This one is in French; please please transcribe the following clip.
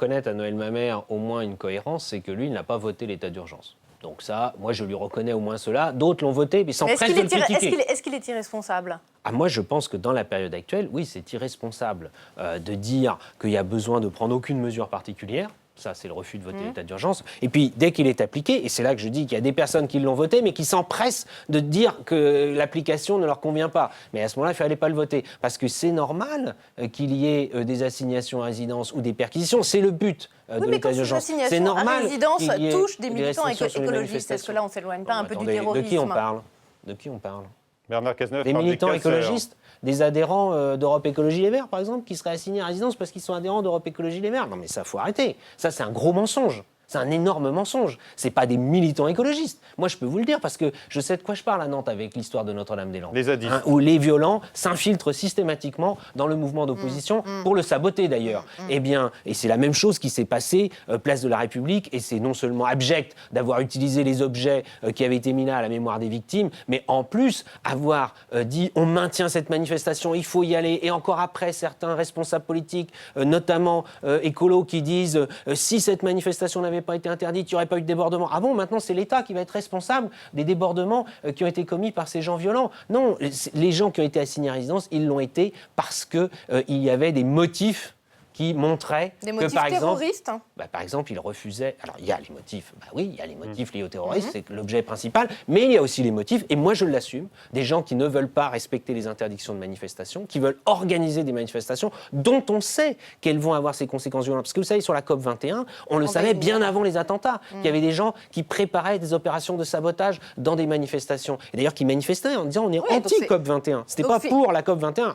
reconnaître à Noël Mamère au moins une cohérence, c'est que lui, il n'a pas voté l'état d'urgence. Donc ça, moi, je lui reconnais au moins cela. D'autres l'ont voté, mais s'empressent de le critiquer. Est-ce qu'il est irresponsable ? Moi, je pense que dans la période actuelle, oui, c'est irresponsable de dire qu'il y a besoin de prendre aucune mesure particulière. Ça, c'est le refus de voter l'état d'urgence. Et puis, dès qu'il est appliqué, et c'est là que je dis qu'il y a des personnes qui l'ont voté, mais qui s'empressent de dire que l'application ne leur convient pas. Mais à ce moment-là, il ne fallait pas le voter. Parce que c'est normal qu'il y ait des assignations à résidence ou des perquisitions. C'est le but de l'état d'urgence. C'est normal. Les assignations à résidence touchent des militants écologistes. Est-ce que là, on ne s'éloigne pas un peu du terrorisme ? De qui on parle ? De qui on parle ? Bernard Cazeneuve, des militants écologistes, des adhérents d'Europe Écologie Les Verts, par exemple, qui seraient assignés à résidence parce qu'ils sont adhérents d'Europe Écologie Les Verts. Non mais ça, faut arrêter. Ça, c'est un gros mensonge. C'est un énorme mensonge. C'est pas des militants écologistes. Moi, je peux vous le dire parce que je sais de quoi je parle à Nantes avec l'histoire de Notre-Dame-des-Landes. Les zadistes. Où les violents s'infiltrent systématiquement dans le mouvement d'opposition pour le saboter d'ailleurs. Eh bien, et c'est la même chose qui s'est passée place de la République, et c'est non seulement abject d'avoir utilisé les objets qui avaient été mis là à la mémoire des victimes, mais en plus avoir dit on maintient cette manifestation, il faut y aller, et encore après certains responsables politiques, notamment écolos, qui disent si cette manifestation n'avait pas été interdite, il n'y aurait pas eu de débordement. Ah bon, maintenant c'est l'État qui va être responsable des débordements qui ont été commis par ces gens violents. Non, les gens qui ont été assignés à résidence, ils l'ont été parce qu'il y avait des motifs qui montraient que, par exemple, terroristes. Par exemple, ils refusaient... Alors, il y a les motifs, oui, il y a les motifs liés au terrorisme, c'est l'objet principal, mais il y a aussi les motifs, et moi je l'assume, des gens qui ne veulent pas respecter les interdictions de manifestation, qui veulent organiser des manifestations dont on sait qu'elles vont avoir ces conséquences violentes. Parce que vous savez, sur la COP21, on le savait bien avant les attentats, qu'il y avait des gens qui préparaient des opérations de sabotage dans des manifestations, et d'ailleurs qui manifestaient en disant on est anti-COP21. C'était pas pour la COP21.